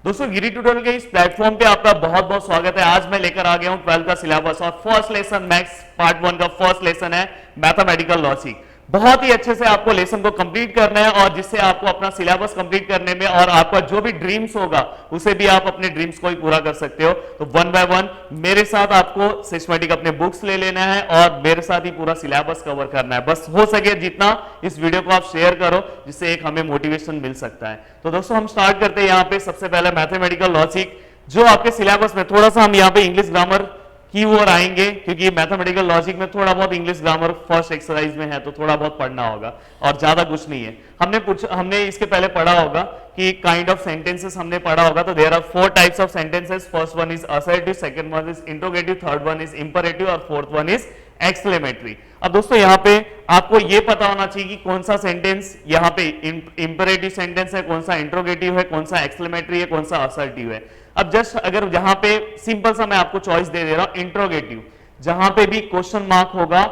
दोस्तों गिरी ट्यूटोरियल के इस प्लेटफॉर्म पे आपका बहुत बहुत स्वागत है। आज मैं लेकर आ गया हूं 12th का सिलेबस और फर्स्ट लेसन मैथ्स पार्ट 1 का फर्स्ट लेसन है मैथमेटिकल लॉजिक। बहुत ही अच्छे से आपको लेसन को कंप्लीट करना है और जिससे आपको अपना सिलेबस कंप्लीट करने में और आपका जो भी ड्रीम्स होगा उसे भी आप अपने ड्रीम्स को ही पूरा कर सकते हो। तो वन बाय वन मेरे साथ आपको सिस्टमैटिक अपने बुक्स ले लेना है और मेरे साथ ही पूरा सिलेबस कवर करना है। बस हो सके जितना इस वीडियो को आप शेयर करो जिससे एक हमें मोटिवेशन मिल सकता है। तो दोस्तों हम स्टार्ट करते हैं यहाँ पे सबसे पहले मैथमेटिकल लॉजिक। जो आपके सिलेबस में थोड़ा सा हम यहाँ पे इंग्लिश ग्रामर की ओर आएंगे क्योंकि मैथमेटिकल लॉजिक में थोड़ा बहुत इंग्लिश ग्रामर फर्स्ट एक्सरसाइज में है तो थोड़ा बहुत पढ़ना होगा और ज्यादा कुछ नहीं है। हमने इसके पहले पढ़ा होगा कि काइंड ऑफ सेंटेंसेस हमने पढ़ा होगा। तो there are 4 types of sentences. First one is assertive, second one is interrogative, third one is imperative और फोर्थ वन इज एक्सक्लेमेटरी। अब दोस्तों यहाँ पे आपको ये पता होना चाहिए कि कौन सा सेंटेंस यहाँ पे इंपरेटिव सेंटेंस है, कौन सा इंट्रोगेटिव है, कौन सा एक्सक्लेमेटरी है, कौन सा असर्टिव है। अब जस्ट अगर जहां पे सिंपल सा मैं आपको चॉइस दे रहा हूं इंट्रोगेटिव, जहां पे भी क्वेश्चन मार्क होगा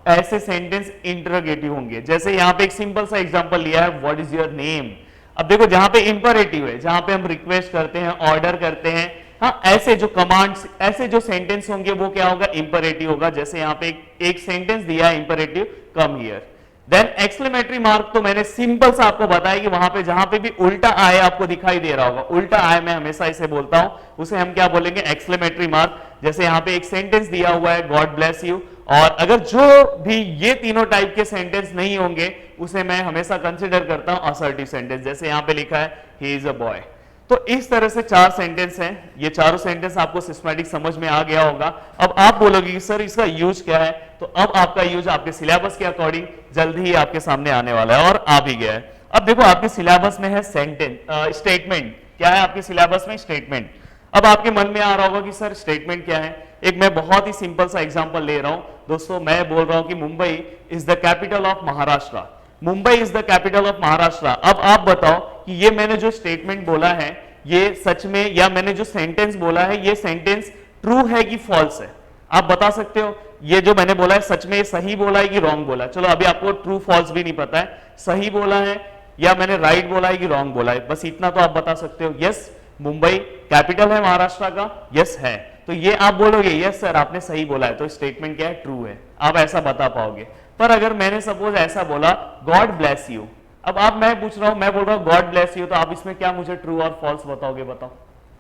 ऐसे सेंटेंस इंट्रोगेटिव होंगे। जैसे यहां पे एक सिंपल सा एग्जांपल लिया है, व्हाट इज योर नेम। अब देखो जहां पे इंपरेटिव है, जहां पे हम रिक्वेस्ट करते हैं, ऑर्डर करते हैं, हाँ ऐसे जो कमांड्स, ऐसे जो सेंटेंस होंगे वो क्या होगा, इंपरेटिव होगा। जैसे यहाँ पे एक सेंटेंस दिया है imperative, come here. Then exclamatory mark तो मैंने सिंपल सा आपको बताया कि वहां पे जहां पे भी उल्टा आए आपको दिखाई दे रहा होगा, उल्टा आए मैं हमेशा इसे बोलता हूं, उसे हम क्या बोलेंगे, एक्सक्लेमेटरी मार्क। जैसे यहाँ पे एक सेंटेंस दिया हुआ है, गॉड ब्लेस यू, और अगर जो भी ये तीनों टाइप के सेंटेंस नहीं होंगे उसे मैं हमेशा कंसिडर करता हूं असर्टिव सेंटेंस। जैसे यहाँ पे लिखा है ही इज अ बॉय। तो इस तरह से 4 सेंटेंस हैं। ये चारों सेंटेंस आपको सिस्टमैटिक समझ में आ गया होगा। अब आप बोलोगे कि सर इसका यूज क्या है, तो अब आपका यूज आपके सिलेबस के अकॉर्डिंग जल्दी ही आपके सामने आने वाला है और आ भी गया है। अब देखो आपके सिलेबस में है स्टेटमेंट। क्या है आपके सिलेबस में, स्टेटमेंट। अब आपके मन में आ रहा होगा कि सर स्टेटमेंट क्या है। एक मैं बहुत ही सिंपल सा एग्जाम्पल ले रहा हूं दोस्तों। मैं बोल रहा हूं कि Mumbai is the capital of Maharashtra. Mumbai is the capital of Maharashtra. अब आप बताओ कि ये मैंने जो स्टेटमेंट बोला है ये सच में, या मैंने जो सेंटेंस बोला है ये सेंटेंस ट्रू है कि फॉल्स है। आप बता सकते हो ये जो मैंने बोला है सच में सही बोला है कि रॉन्ग बोला है। चलो अभी आपको ट्रू फॉल्स भी नहीं पता है, सही बोला है या मैंने राइट बोला है कि रॉन्ग बोला है, बस इतना तो आप बता सकते हो। यस मुंबई कैपिटल है महाराष्ट्र का, यस है, तो ये आप बोलोगे यस सर आपने सही बोला है, तो स्टेटमेंट क्या है, ट्रू है। आप ऐसा बता पाओगे। पर अगर मैंने सपोज ऐसा बोला गॉड ब्लेस यू, अब आप मैं पूछ रहा हूं, मैं बोल रहा हूं गॉड ब्लेस यू, तो आप इसमें क्या मुझे ट्रू और फॉल्स बताओगे, बताओ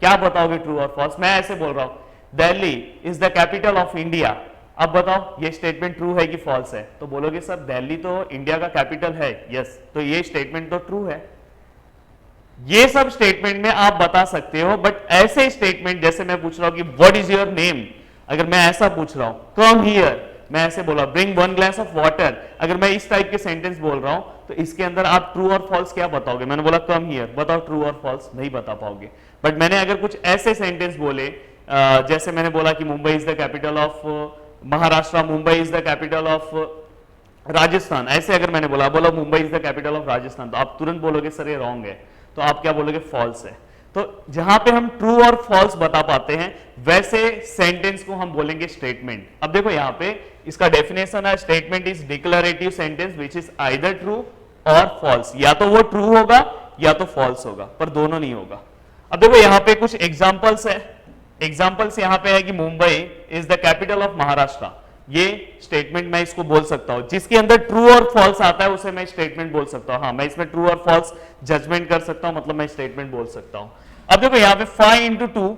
क्या बताओगे ट्रू और फॉल्स। मैं ऐसे बोल रहा हूं Delhi is the capital of India. अब बताओ ये स्टेटमेंट ट्रू है कि फॉल्स है, तो बोलोगे सर दिल्ली तो इंडिया का कैपिटल है, यस, तो ये स्टेटमेंट तो ट्रू है। ये सब स्टेटमेंट में आप बता सकते हो, बट ऐसे स्टेटमेंट जैसे मैं पूछ रहा हूं कि व्हाट इज योर नेम, अगर मैं ऐसा पूछ रहा हूं कम हियर, मैं ऐसे बोला ब्रिंग 1 ग्लास ऑफ वाटर, अगर मैं इस टाइप के सेंटेंस बोल रहा हूं तो इसके अंदर आप ट्रू और फॉल्स क्या बताओगे। मैंने बोला कम हियर, बताओ ट्रू और फॉल्स, नहीं बता पाओगे। बट मैंने अगर कुछ ऐसे सेंटेंस बोले जैसे मैंने बोला कि Mumbai is the capital of Maharashtra, Mumbai is the capital of Rajasthan, ऐसे अगर मैंने बोला Mumbai is the capital of Rajasthan, तो आप तुरंत बोलोगे सर ये रॉन्ग है, तो आप क्या बोलोगे, फॉल्स है। तो जहां पे हम ट्रू और फॉल्स बता पाते हैं वैसे सेंटेंस को हम बोलेंगे स्टेटमेंट। अब देखो यहां पे इसका डेफिनेशन है, statement is declarative sentence which is either true और फॉल्स। या तो वो ट्रू होगा या तो फॉल्स होगा, पर दोनों नहीं होगा। अब देखो यहां पे कुछ एग्जांपल्स है। एग्जांपल्स यहां पे है कि Mumbai is the capital of Maharashtra, ये स्टेटमेंट मैं इसको बोल सकता हूं। जिसके अंदर ट्रू और फॉल्स आता है उसे मैं स्टेटमेंट बोल सकता हूं। हाँ मैं इसमें ट्रू और फॉल्स जजमेंट कर सकता हूं, मतलब मैं स्टेटमेंट बोल सकता हूं। अब देखो यहाँ पे 5 इंटू 2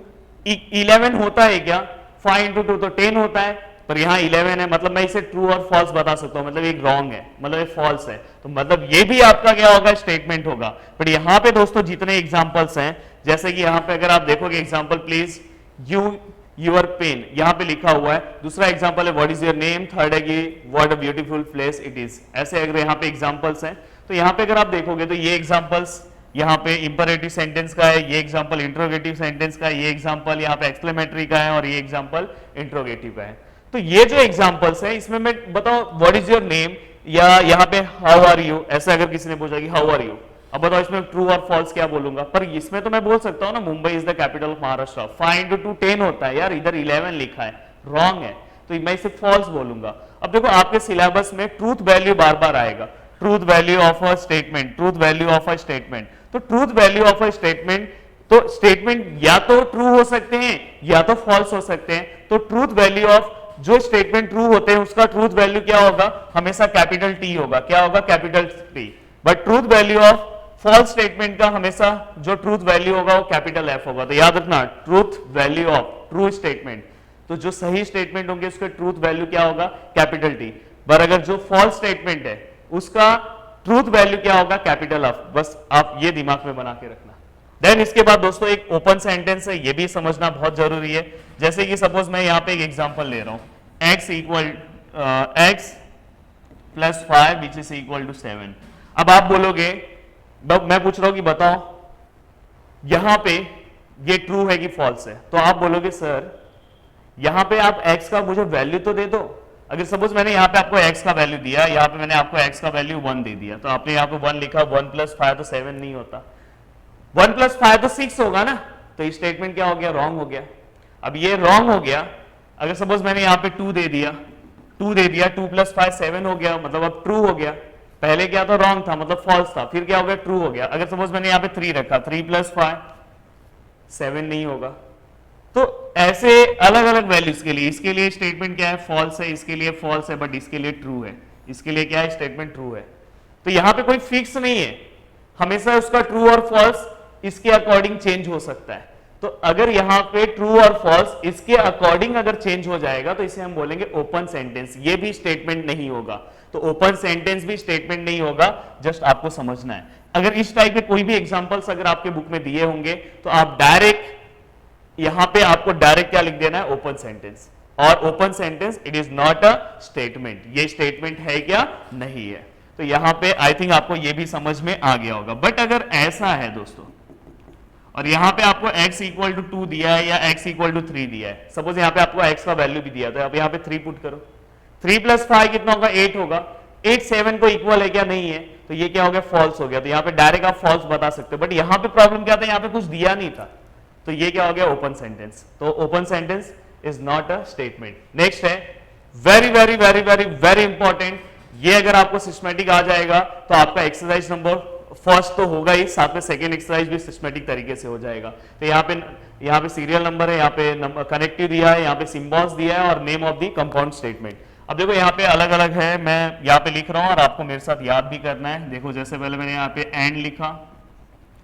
11 होता है क्या, 5 इंटू 2 तो 10 होता है, पर यहाँ 11 है, मतलब मैं इसे ट्रू और फॉल्स बता सकता हूं, मतलब एक रॉन्ग है, मतलब एक फॉल्स है, तो मतलब ये भी आपका क्या होगा, स्टेटमेंट होगा। बट यहाँ पे दोस्तों जितने एग्जाम्पल्स हैं, जैसे कि यहाँ पे अगर आप देखोगे एग्जाम्पल प्लीज यूर पेन, यहाँ पे लिखा हुआ है। दूसरा एग्जाम्पल है what is your name, third है कि what a beautiful place it is. ऐसे अगर यहाँ पे एग्जाम्पल्स हैं तो यहाँ पे अगर आप देखोगे तो ये एग्जाम्पल्स यहाँ पे इंपरेटिव सेंटेंस का है, ये एग्जाम्पल इंट्रोगेटिव सेंटेंस का है, ये एग्जाम्पल यहाँ पे एक्सक्लेमेटरी का है और ये एग्जाम्पल इंट्रोगेटिव का है। तो ये जो एग्जाम्पल्स है इसमें मैं बताओ व्हाट इज योर नेम या यहाँ पे हाउ आर यू, ऐसे अगर किसी ने पूछा कि हाउ आर यू, अब बताओ इसमें ट्रू और फॉल्स क्या बोलूंगा। पर इसमें तो मैं बोल सकता हूं ना Mumbai is the capital of Maharashtra, 5 into 2 10 होता है यार, इधर 11 लिखा है, रॉन्ग है, तो मैं इसे फॉल्स बोलूंगा। अब देखो आपके सिलेबस में ट्रूथ वैल्यू बार बार आएगा, truth value of a statement, truth value of a statement. तो truth value of a statement तो स्टेटमेंट या तो ट्रू हो सकते हैं या तो फॉल्स हो सकते हैं। तो ट्रूथ वैल्यू ऑफ जो स्टेटमेंट ट्रू होते हैं उसका ट्रूथ वैल्यू क्या होगा, हमेशा कैपिटल टी होगा। क्या होगा, capital T. But truth value of false statement का हमेशा जो ट्रूथ वैल्यू होगा वो कैपिटल एफ होगा। तो याद रखना, truth value of true statement, तो जो सही स्टेटमेंट होंगे उसके ट्रूथ वैल्यू क्या होगा, कैपिटल टी। पर अगर जो फॉल्स स्टेटमेंट है उसका ट्रूथ वैल्यू क्या होगा, कैपिटल एफ। बस आप ये दिमाग में बना के रखना। देन इसके बाद दोस्तों एक ओपन सेंटेंस है, ये भी समझना बहुत जरूरी है। जैसे कि सपोज मैं यहां पे एक एग्जांपल ले रहा हूं, x equal x plus 5 which is equal to 7। अब आप बोलोगे, मैं पूछ रहा हूं कि बताओ यहां पे ये ट्रू है कि फॉल्स है। तो आप बोलोगे सर यहां पे आप x का मुझे वैल्यू तो दे दो। अगर सपोज मैंने यहां पे आपको x का वैल्यू दिया, यहां पे मैंने आपको x का वैल्यू 1 दे दिया, तो आपने यहां पे 1 लिखा, 1 प्लस 5 तो 7 नहीं होता, 1 प्लस 5 तो 6 होगा ना। तो ये स्टेटमेंट क्या हो गया, रॉन्ग हो गया। अब ये रॉन्ग हो गया। अगर सपोज मैंने यहां पे 2 दे दिया, 2 प्लस 5 7 हो गया, मतलब अब ट्रू हो गया। पहले क्या था, रॉन्ग था, मतलब फॉल्स था, फिर क्या हो गया, ट्रू हो गया। अगर सपोज मैंने यहां पे 3 रखा, 3 प्लस 5 7 नहीं होगा। तो ऐसे अलग अलग वैल्यूज के लिए, इसके लिए स्टेटमेंट क्या है, फॉल्स है, इसके लिए फॉल्स है, बट इसके लिए ट्रू है। इसके लिए क्या है, स्टेटमेंट ट्रू है। तो यहां पे कोई फिक्स नहीं है, हमेशा उसका ट्रू और फॉल्स इसके अकॉर्डिंग चेंज हो सकता है। तो अगर यहां पे ट्रू और फॉल्स इसके अकॉर्डिंग अगर चेंज हो जाएगा तो इसे हम बोलेंगे ओपन सेंटेंस। ये भी स्टेटमेंट नहीं होगा। तो ओपन सेंटेंस भी स्टेटमेंट नहीं होगा, जस्ट आपको समझना है। अगर इस टाइप के कोई भी एग्जांपल्स अगर आपके बुक में दिए होंगे तो आप डायरेक्ट यहां पे आपको डायरेक्ट क्या लिख देना है, ओपन सेंटेंस। और open sentence it is not a statement. ये स्टेटमेंट है क्या, नहीं है। तो यहां पे आई थिंक आपको ये भी समझ में आ गया होगा। बट अगर ऐसा है दोस्तों, और यहां पे आपको x इक्वल टू 2 दिया है या x इक्वल टू 3 दिया है, सपोज यहां पे आपको x का वैल्यू भी दिया था, अब यहां पे 3 पुट करो, 3 प्लस 5 कितना होगा, 8 होगा। 8 7 को इक्वल है क्या, नहीं है। तो ये क्या हो गया, फॉल्स हो गया। तो यहां पे डायरेक्ट आप फॉल्स बता सकते हो। बट यहां पे प्रॉब्लम क्या था, यहां पे कुछ दिया नहीं था, तो ये क्या हो गया, ओपन सेंटेंस। तो open sentence is not a statement. Next है very very very very very important. ये अगर आपको सिस्टमैटिक आ जाएगा तो आपका एक्सरसाइज नंबर फर्स्ट तो होगा ही, साथ में सेकेंड एक्सरसाइज भी सिस्टमैटिक तरीके से हो जाएगा। तो यहाँ पे सीरियल नंबर है, यहाँ पे नंबर कनेक्टिव दिया है, यहाँ पे सिंबल्स दिया है और name of the compound statement. अब देखो यहाँ पे अलग अलग है, मैं यहाँ पे लिख रहा हूँ और आपको मेरे साथ याद भी करना है। देखो जैसे पहले मैंने यहाँ पे एंड लिखा,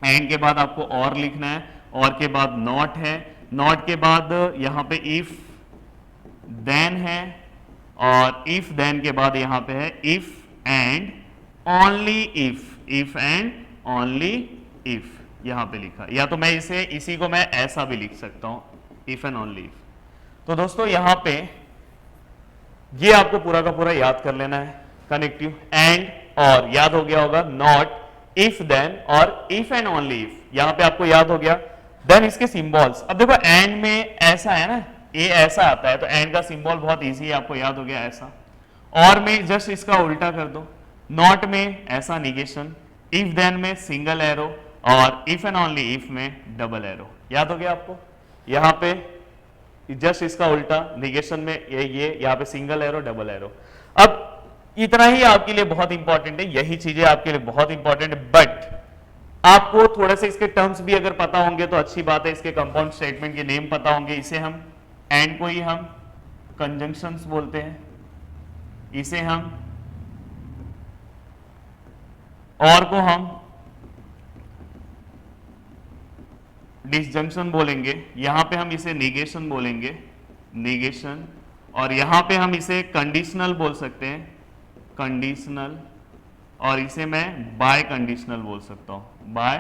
एंड के बाद आपको और लिखना है, और के बाद नॉट है, नॉट के बाद यहाँ पे इफ देन है, और इफ देन के बाद यहाँ पे है if and only if, if and only if यहां पे लिखा। या तो मैं इसी को मैं ऐसा भी लिख सकता हूं, इफ एंड ओनली इफ। तो दोस्तों यहां पे ये आपको पूरा का पूरा याद कर लेना है। कनेक्टिव एंड और याद हो गया होगा, नॉट, इफ देन और इफ एंड ओनली इफ यहां पे आपको याद हो गया। देन इसके सिंबल्स, अब देखो एंड में ऐसा है ना, ये ऐसा आता है, तो एंड का सिंबल बहुत इजी है, आपको याद हो गया ऐसा। और में जस्ट इसका उल्टा कर दो, नॉट में ऐसा निगेशन, इफ देन में सिंगल एरो, और इफ एंड ओनली इफ में डबल एरो। याद हो गया आपको। यहां पे जस्ट इसका उल्टा, निगेशन में ये यहां पे सिंगल एरो डबल एरो। अब इतना ही आपके लिए बहुत इंपॉर्टेंट है, यही चीजें आपके लिए बहुत इंपॉर्टेंट है। बट आपको थोड़े से इसके टर्म्स भी अगर पता होंगे तो अच्छी बात है। इसके कंपाउंड स्टेटमेंट के नेम पता होंगे। इसे हम एंड को ही हम कंजंक्शंस बोलते हैं, इसे हम और को हम डिसजंक्शन बोलेंगे, यहां पे हम इसे निगेशन बोलेंगे, निगेशन, और यहां पे हम इसे कंडीशनल बोल सकते हैं, कंडीशनल, और इसे मैं बाय कंडीशनल बोल सकता हूं, बाय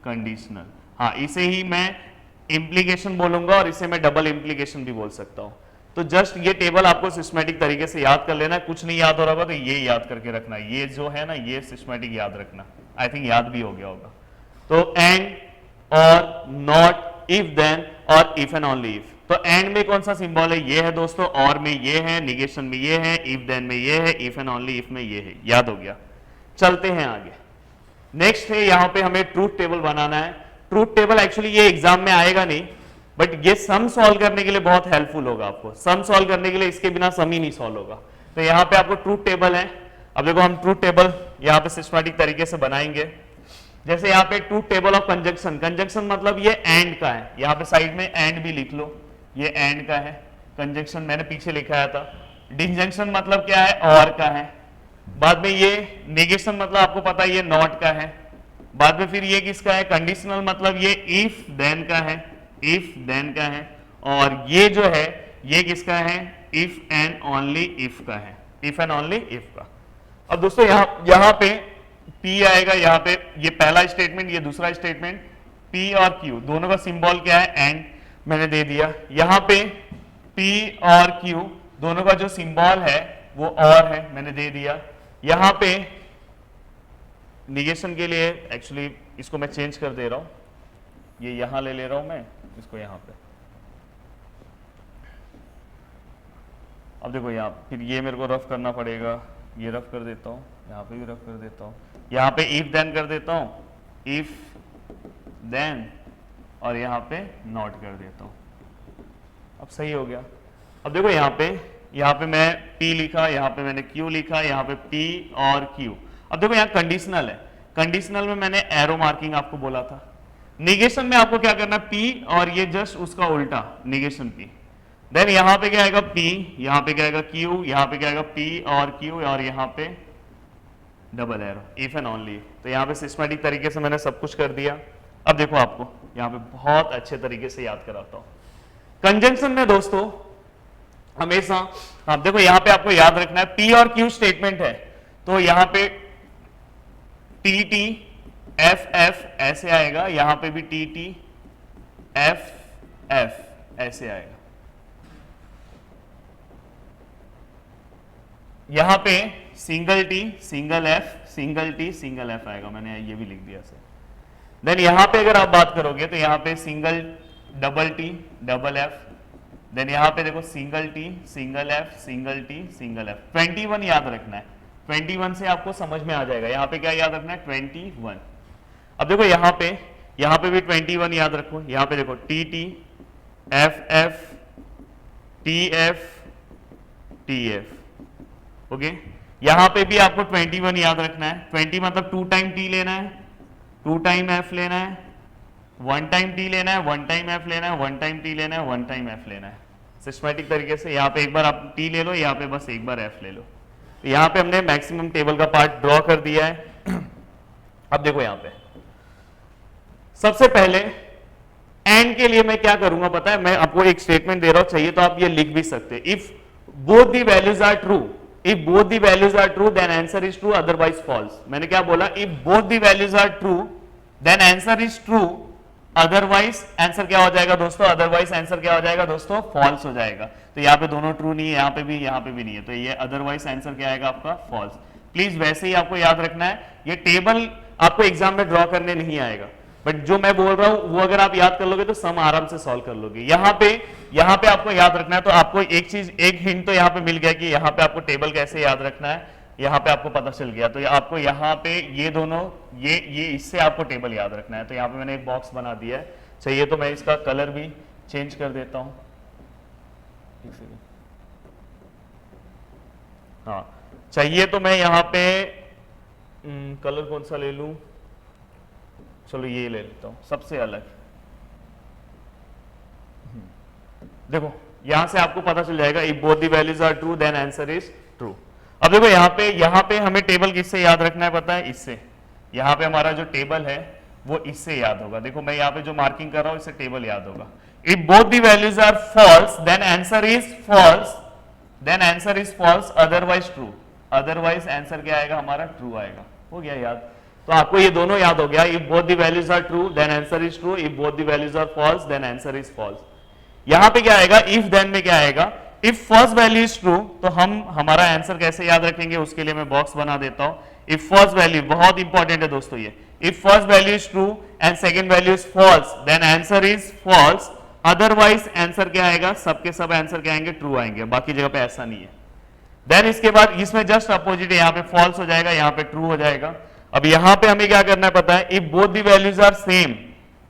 कंडीशनल। हाँ, इसे ही मैं इंप्लीकेशन बोलूंगा और इसे मैं डबल इंप्लीकेशन भी बोल सकता हूं। तो जस्ट ये टेबल आपको सिस्टमैटिक तरीके से याद कर लेना है। कुछ नहीं याद हो रहा होगा तो ये याद करके रखना, ये जो है ना, ये सिस्टमैटिक याद रखना। आई थिंक याद भी हो गया होगा। तो एंड और नॉट, इफ देन और इफ एंड ओनली इफ। तो एंड में कौन सा सिंबल है, ये है दोस्तों, और में ये है, निगेशन में ये है, इफ देन में ये है, इफ एंड ओनली इफ में ये है। याद हो गया। चलते हैं आगे। नेक्स्ट है, यहां पे हमें ट्रूथ टेबल बनाना है। ट्रूथ टेबल एक्चुअली ये एग्जाम में आएगा नहीं, बट ये सम सॉल्व करने के लिए बहुत हेल्पफुल होगा आपको। सम सॉल्व करने के लिए इसके बिना सम ही नहीं सॉल्व होगा। तो यहाँ पे आपको ट्रूथ टेबल है। अब देखो हम ट्रूथ टेबल यहाँ पे सिस्टमैटिक तरीके से बनाएंगे। जैसे यहाँ पे truth table of conjunction, conjunction मतलब ये एंड का है, यहाँ पे साइड में एंड भी लिख लो, ये एंड का है, कंजंक्शन मैंने पीछे लिखाया था। डिसजंक्शन मतलब क्या है, और का है। बाद में ये नेगेशन मतलब आपको पता है ये नॉट का है। बाद में फिर ये किसका है, कंडीशनल मतलब ये इफ देन का है, इफ देन का है। और ये जो है ये किसका है, इफ एंड ओनली इफ का है, इफ एंड ओनली इफ का। अब दोस्तों यहां पे P आएगा, यहाँ पे ये पहला स्टेटमेंट, ये दूसरा स्टेटमेंट, P और Q दोनों का सिंबल क्या है, एंड मैंने दे दिया। यहाँ पे P और Q दोनों का जो सिंबल है वो और है, मैंने दे दिया। यहाँ पे निगेशन के लिए एक्चुअली इसको मैं चेंज कर दे रहा हूं, ये यहां ले रहा हूं मैं इसको यहाँ पे। अब देखो यहाँ फिर ये मेरे को रफ करना पड़ेगा, ये रफ कर देता हूँ, यहाँ पे भी रफ कर देता हूँ, यहाँ पे इफ देन कर देता हूँ, इफ देन, और यहाँ पे नॉट कर देता हूँ। अब सही हो गया। अब देखो यहाँ पे मैं P लिखा, यहाँ पे मैंने Q लिखा, यहाँ पे P और Q। अब देखो यहाँ कंडीशनल है, कंडीशनल में मैंने एरो मार्किंग आपको बोला था। निगेशन में आपको क्या करना है, P और ये जस्ट उसका उल्टा, निगेशन P। देन यहाँ पे क्या आएगा P, यहाँ पे क्या आएगा Q, यहाँ पे क्या आएगा P और Q, और यहाँ पे double arrow, if and only. तो यहाँ पे सिस्टमैटिक तरीके से मैंने सब कुछ कर दिया। अब देखो आपको यहाँ पे बहुत अच्छे तरीके से याद कराता हूँ। कंजंक्शन में दोस्तों हमेशा, हाँ देखो यहाँ पे आपको याद रखना है P और Q स्टेटमेंट है, तो यहाँ पे टी टी एफ एफ ऐसे आएगा, यहाँ पे भी टी टी एफ एफ ऐसे आएगा। यहां पे single T single F, single T single F आएगा, मैंने ये भी लिख दिया सर। देन यहां पे अगर आप बात करोगे तो यहां पे single double T double F, then यहां पे देखो single T single F single T single F. 21 याद रखना है, 21 से आपको समझ में आ जाएगा। यहां पे क्या याद रखना है, 21। अब देखो यहां पे भी 21 याद रखो। यहां पे देखो T T F F T F T F, okay. यहां पे भी आपको 21 याद रखना है। 20 मतलब 2 टाइम टी लेना है, 2 टाइम एफ लेना है, 1 टाइम टी लेना है, 1 टाइम एफ लेना है, 1 टाइम टी लेना है, 1 टाइम एफ लेना है। सिस्टमैटिक तरीके से यहाँ पे एक बार आप टी ले लो, यहाँ पे बस एक बार एफ ले लो। तो यहाँ पे हमने मैक्सिमम टेबल का पार्ट ड्रॉ कर दिया है। अब देखो यहाँ पे सबसे पहले एंड के लिए मैं क्या करूंगा पता है, मैं आपको एक स्टेटमेंट दे रहा हूं, चाहिए तो आप ये लिख भी सकते हैं। If both the values are true, if both the values are true then answer is true, otherwise false. मैंने क्या बोला, if both the values are true then answer is true, otherwise answer क्या हो जाएगा दोस्तों, अदरवाइज आंसर क्या हो जाएगा दोस्तों, फॉल्स हो जाएगा। तो यहाँ पे दोनों ट्रू नहीं है, यहाँ पे भी नहीं है, तो ये अदरवाइज आंसर क्या आएगा आपका, फॉल्स। प्लीज वैसे ही आपको याद रखना है, ये टेबल आपको एग्जाम में ड्रॉ करने नहीं आएगा, बट जो मैं बोल रहा हूं वो अगर आप याद कर लोगे तो सम आराम से सॉल्व कर लोगे। यहाँ पे आपको याद रखना है, तो आपको एक चीज, एक हिंट तो यहाँ पे मिल गया कि यहाँ पे आपको टेबल कैसे याद रखना है, यहाँ पे आपको पता चल गया। तो आपको यहाँ पे ये दोनों, ये इससे आपको टेबल याद रखना है। तो यहाँ पे मैंने एक बॉक्स बना दिया है, चाहिए तो मैं इसका कलर भी चेंज कर देता हूँ। हाँ, चाहिए तो मैं यहाँ पे कलर कौन सा ले लूं, चलो ये ले लेता हूं सबसे अलग। देखो यहां से आपको पता चल जाएगा, if both the values are true then answer is true. अब देखो यहाँ पे हमें टेबल किससे याद रखना है पता है, इससे। यहाँ पे हमारा जो टेबल है वो इससे याद होगा। देखो मैं यहाँ पे जो मार्किंग कर रहा हूं इससे टेबल याद होगा। If both the values are false then answer is false, then answer is false, otherwise true, otherwise answer क्या आएगा हमारा, ट्रू आएगा। हो गया याद, तो आपको ये दोनों याद हो गया। If both the values are true then answer is true, if both the values are false then answer is false. यहां पे क्या आएगा, इफ देन में क्या आएगा, if first value is true, तो हम हमारा आंसर कैसे याद रखेंगे, उसके लिए मैं बॉक्स बना देता हूं। इफ फर्स्ट वैल्यू, बहुत इंपॉर्टेंट है दोस्तों ये, if first value is true and second value is false then answer is false, otherwise answer क्या आएगा, सबके सब आंसर क्या आएंगे, ट्रू आएंगे, बाकी जगह पे ऐसा नहीं है। देन इसके बाद इसमें जस्ट अपोजिट है, यहाँ पे फॉल्स हो जाएगा, यहाँ पे ट्रू हो जाएगा। अब यहां पे हमें क्या करना है पता है, if both the values are same,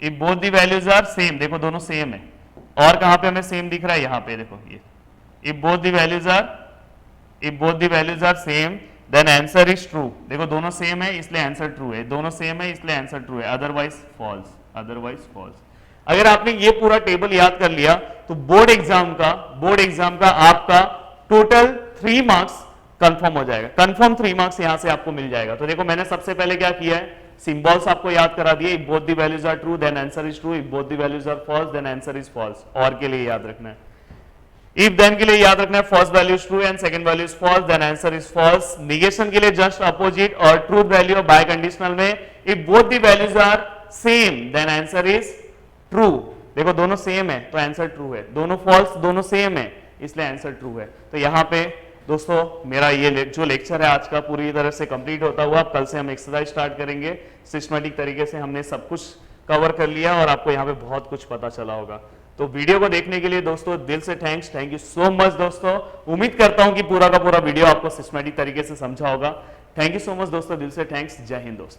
if both the values are same, देखो दोनों सेम है, और कहां पे हमें सेम दिख रहा है, यहां पे देखो ये, if both the values are same then answer is true. देखो दोनों सेम है इसलिए आंसर ट्रू है, दोनों सेम है इसलिए आंसर ट्रू है, अदरवाइज फॉल्स, अदरवाइज फॉल्स। अगर आपने ये पूरा टेबल याद कर लिया तो बोर्ड एग्जाम का आपका टोटल 3 मार्क्स कंफर्म हो जाएगा, कंफर्म 3 मार्क्स यहां से आपको मिल जाएगा। तो देखो मैंने सबसे पहले क्या किया है, सिंबल्स आपको याद करा दिए, if both the values are true then answer is true, if both the values are false then answer is false. और के लिए याद रखना है, इफ देन के लिए याद रखना है, first value is true and second value is false then answer is false. Negation के लिए जस्ट अपोजिट और ट्रूथ वैल्यू और बाय कंडीशनल में if both the values are same then answer is true. देखो दोनों सेम है तो answer true है, दोनों फॉल्स दोनों सेम है इसलिए आंसर ट्रू है। तो यहां पे दोस्तों मेरा ये जो लेक्चर है आज का पूरी तरह से कंप्लीट होता हुआ, कल से हम एक्सरसाइज स्टार्ट करेंगे। सिस्टमैटिक तरीके से हमने सब कुछ कवर कर लिया और आपको यहाँ पे बहुत कुछ पता चला होगा। तो वीडियो को देखने के लिए दोस्तों दिल से thanks, thank you so much दोस्तों। उम्मीद करता हूं कि पूरा का पूरा वीडियो आपको सिस्टमैटिक तरीके से समझा होगा। थैंक यू सो मच दोस्तों, दिल से थैंक्स। जय हिंद दोस्तों।